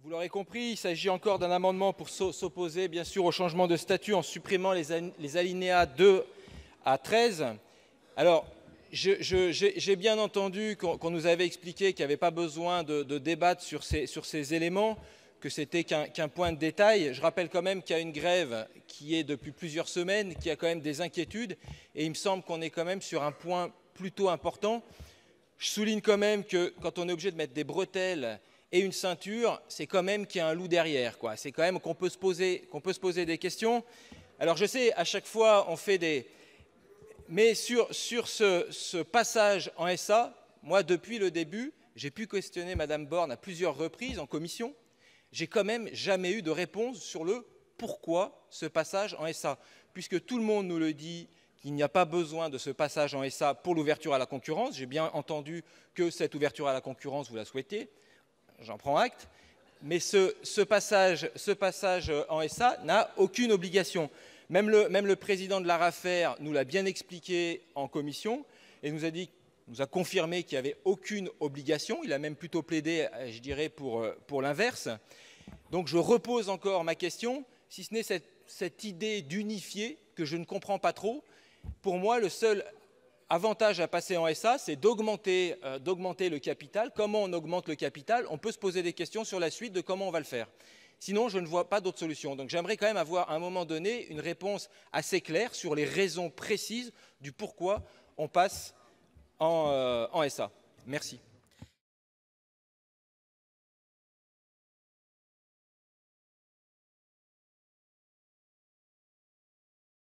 Vous l'aurez compris, il s'agit encore d'un amendement pour s'opposer bien sûr au changement de statut en supprimant les alinéas 2 à 13. Alors, j'ai bien entendu qu'on nous avait expliqué qu'il n'y avait pas besoin de débattre sur ces éléments, que c'était qu'un point de détail. Je rappelle quand même qu'il y a une grève qui est depuis plusieurs semaines, qu'il y a quand même des inquiétudes, et il me semble qu'on est quand même sur un point plutôt important. Je souligne quand même que quand on est obligé de mettre des bretelles et une ceinture, c'est quand même qu'il y a un loup derrière, quoi. C'est quand même qu'on peut se poser des questions. Alors je sais, à chaque fois, on fait des... Mais sur ce passage en SA, moi, depuis le début, j'ai pu questionner Madame Borne à plusieurs reprises en commission. J'ai quand même jamais eu de réponse sur le pourquoi ce passage en SA. Puisque tout le monde nous le dit qu'il n'y a pas besoin de ce passage en SA pour l'ouverture à la concurrence. J'ai bien entendu que cette ouverture à la concurrence, vous la souhaitez. J'en prends acte, mais ce passage en SA n'a aucune obligation. Même le président de l'ARAFER nous l'a bien expliqué en commission et nous a confirmé qu'il n'y avait aucune obligation. Il a même plutôt plaidé, je dirais, pour l'inverse. Donc je repose encore ma question, si ce n'est cette idée d'unifier que je ne comprends pas trop. Pour moi, le seul avantage à passer en SA, c'est d'augmenter le capital. Comment on augmente le capital? On peut se poser des questions sur la suite de comment on va le faire. Sinon, je ne vois pas d'autre solution. Donc j'aimerais quand même avoir à un moment donné une réponse assez claire sur les raisons précises du pourquoi on passe en SA. Merci.